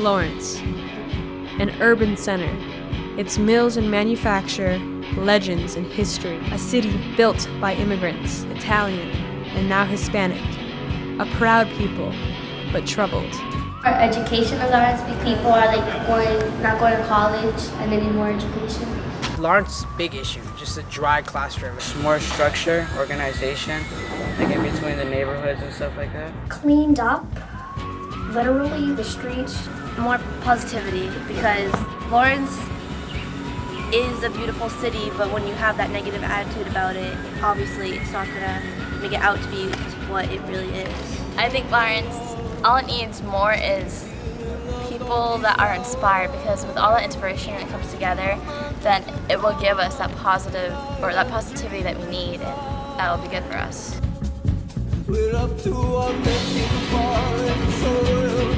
Lawrence, an urban center, its mills and manufacture, legends and history, a city built by immigrants, Italian and now Hispanic, a proud people, but troubled. Our education in Lawrence, people are not going to college and they need more education. Lawrence's big issue, just a dry classroom. More structure, organization, like in between the neighborhoods and stuff like that. Cleaned up, literally, the streets. More positivity, because Lawrence is a beautiful city, but when you have that negative attitude about it, obviously it's not gonna make it out to be what it really is. I think Lawrence, all it needs more is people that are inspired, because with all that inspiration that comes together, then it will give us that positive, or that positivity that we need, and that will be good for us. We're up to our making foreign soils,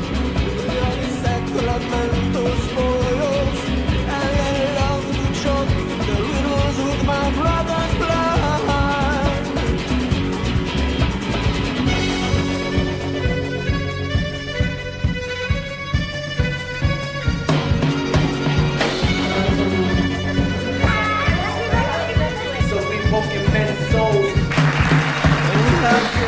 we are the Sacramento spoils, and I love to choke the riddles with my brother's blood.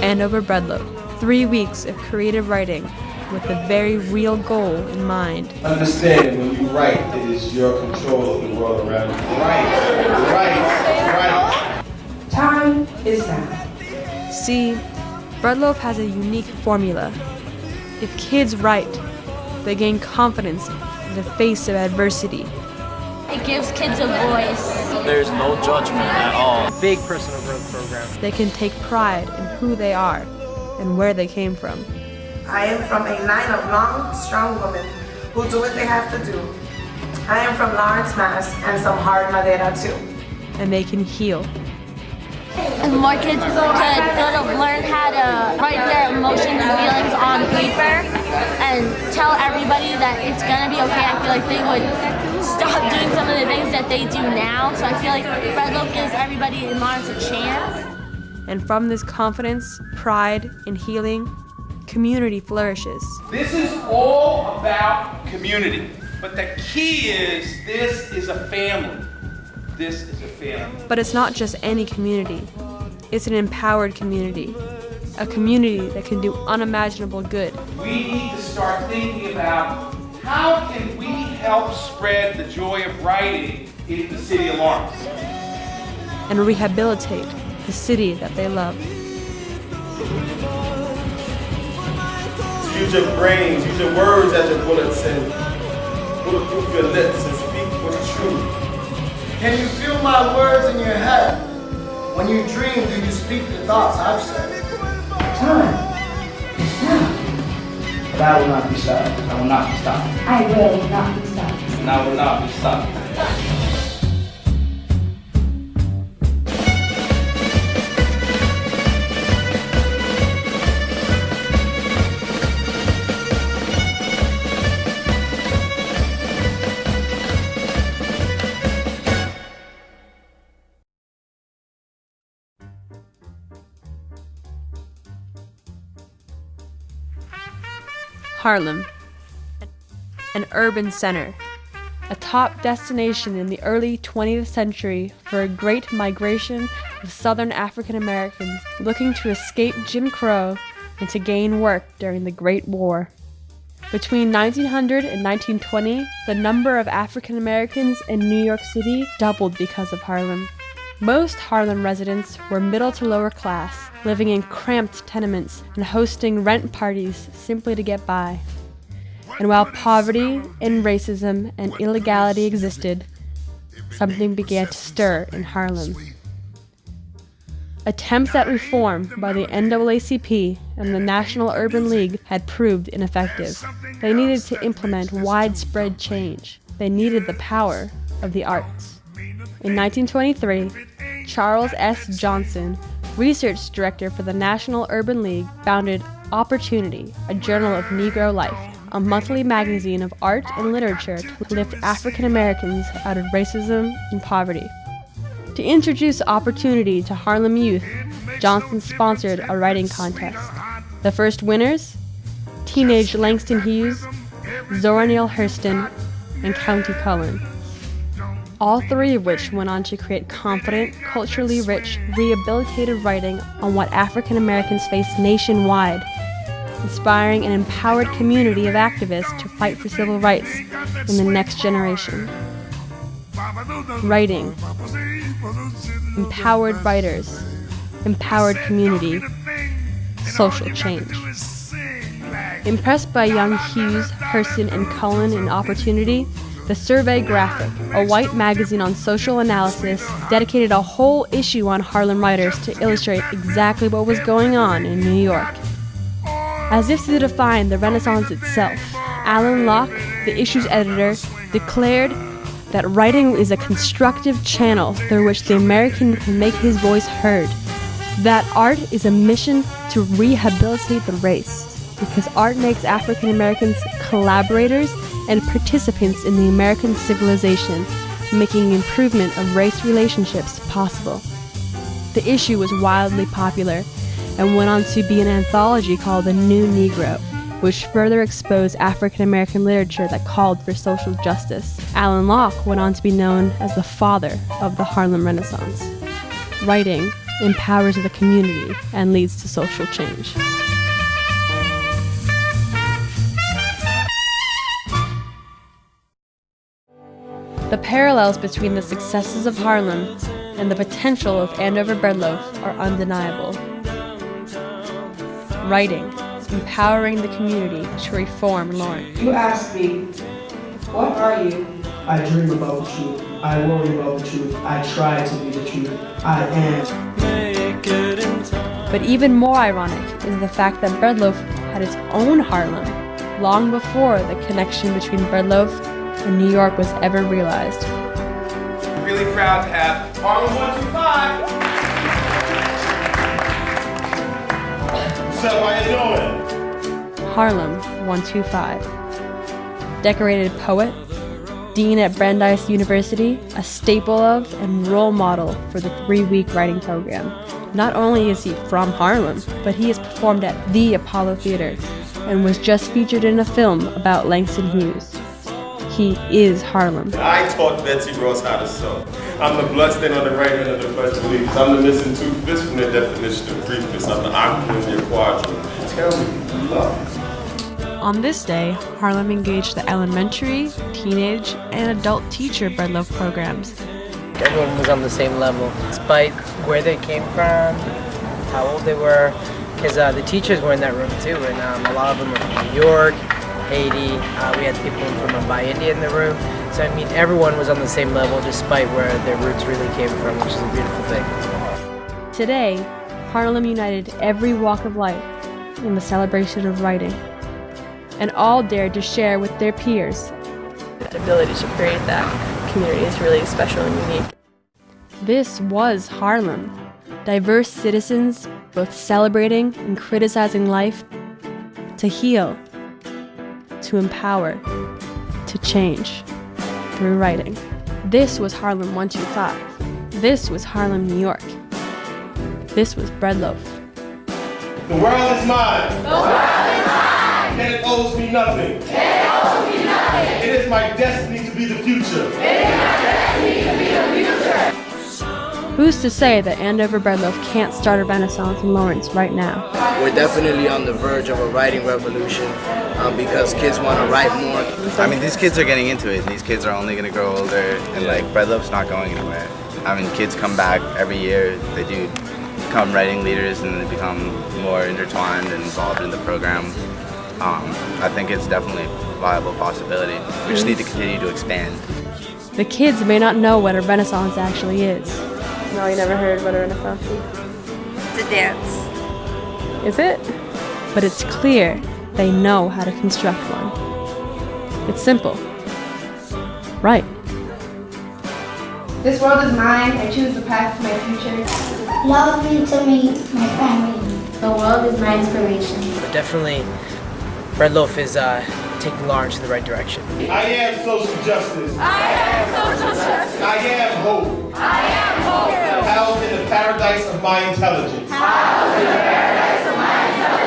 Andover Breadloaf, 3 weeks of creative writing with a very real goal in mind. Understand, when you write, it is your control of the world around you. Right. Time is now. See, Breadloaf has a unique formula. If kids write, they gain confidence in the face of adversity. It gives kids a voice. There's no judgment at all. Big personal growth program. They can take pride in who they are and where they came from. I am from a line of long, strong women who do what they have to do. I am from Lawrence, Mass, and some hard madera too. And they can heal. And more kids could learn how to write their emotions and feelings on paper and tell everybody that it's gonna be okay. I feel like they would stop doing some of the things that they do now. So I feel like Breadloaf gives everybody in Lawrence a chance. And from this confidence, pride, and healing, community flourishes. This is all about community, but the key is this is a family. This is a family. But it's not just any community. It's an empowered community. A community that can do unimaginable good. We need to start thinking about how can we help spread the joy of writing in the city of Lawrence. And rehabilitate the city that they love. Use your brains, use your words as your bullets, and bulletproof your lips and speak what is true. Can you feel my words in your head? When you dream, do you speak the thoughts I've said? Time is now. But I will not be stopped. I will not be stopped. I will not be stopped. And I will not be stopped. Harlem, an urban center, a top destination in the early 20th century for a great migration of Southern African Americans looking to escape Jim Crow and to gain work during the Great War. Between 1900 and 1920, the number of African Americans in New York City doubled because of Harlem. Most Harlem residents were middle to lower class, living in cramped tenements and hosting rent parties simply to get by. And while poverty and racism and illegality existed, something began to stir in Harlem. Attempts at reform by the NAACP and the National Urban League had proved ineffective. They needed to implement widespread change. They needed the power of the arts. In 1923, Charles S. Johnson, research director for the National Urban League, founded Opportunity, a journal of Negro life, a monthly magazine of art and literature to lift African Americans out of racism and poverty. To introduce Opportunity to Harlem youth, Johnson sponsored a writing contest. The first winners? Teenage Langston Hughes, Zora Neale Hurston, and County Cullen. All three of which went on to create confident, culturally rich, rehabilitative writing on what African Americans face nationwide, inspiring an empowered community of activists to fight for civil rights in the next generation. Writing. Empowered writers. Empowered community. Social change. Impressed by young Hughes, Hurston, and Cullen in Opportunity, the Survey Graphic, a white magazine on social analysis, dedicated a whole issue on Harlem writers to illustrate exactly what was going on in New York. As if to define the Renaissance itself, Alan Locke, the issue's editor, declared that writing is a constructive channel through which the American can make his voice heard. That art is a mission to rehabilitate the race, because art makes African Americans collaborators and participants in the American civilization, making improvement of race relationships possible. The issue was wildly popular and went on to be an anthology called The New Negro, which further exposed African American literature that called for social justice. Alan Locke went on to be known as the father of the Harlem Renaissance. Writing empowers the community and leads to social change. The parallels between the successes of Harlem and the potential of Andover breadloaf are undeniable. Writing, empowering the community to reform Lawrence. You ask me, what are you? I dream about the truth. I worry about the truth. I try to be the truth. I am. But even more ironic is the fact that breadloaf had its own Harlem long before the connection between breadloaf and New York was ever realized. Really proud to have Harlem 125. So how you doing? Harlem 125. Decorated poet, dean at Brandeis University, a staple of and role model for the 3-week writing program. Not only is he from Harlem, but he has performed at the Apollo Theater and was just featured in a film about Langston Hughes. He is Harlem. I taught Betsy Ross how to sew. I'm the bloodstain on the right hand of the Pledge of Allegiance. I'm the missing two fists from the definition of briefest. I'm the octave in your quadrant. Tell me, love. On this day, Harlem engaged the elementary, teenage, and adult teacher breadloaf programs. Everyone was on the same level, despite where they came from, how old they were, because the teachers were in that room too, and a lot of them were from New York, Haiti. We had people from Mumbai, India in the room. So I mean, everyone was on the same level, despite where their roots really came from, which is a beautiful thing. Today, Harlem united every walk of life in the celebration of writing, and all dared to share with their peers. The ability to create that community is really special and unique. This was Harlem. Diverse citizens, both celebrating and criticizing life, to heal, to empower, to change through writing. This was Harlem 125. This was Harlem, New York. This was breadloaf. The world is mine. The world is mine. And it owes me nothing. And it owes me nothing. It is my destiny to be the future. It is my destiny to be the future. Who's to say that Andover breadloaf can't start a renaissance in Lawrence right now? We're definitely on the verge of a writing revolution because kids want to write more. I mean, these kids are getting into it. These kids are only going to grow older, and like breadloaf's not going anywhere. I mean, kids come back every year. They do become writing leaders, and they become more intertwined and involved in the program. I think it's definitely a viable possibility. We just need to continue to expand. The kids may not know what a renaissance actually is. No, you never heard what a renaissance is? It's a dance. Is it? But it's clear they know how to construct one. It's simple. Right. This world is mine. I choose the path to my future. Love me to meet my family. The world is my inspiration. But definitely, breadloaf is taking Lawrence in the right direction. I am social justice. I am social justice. I am hope. I am hope. Housed in the paradise of my intelligence. Housed in the paradise of my intelligence.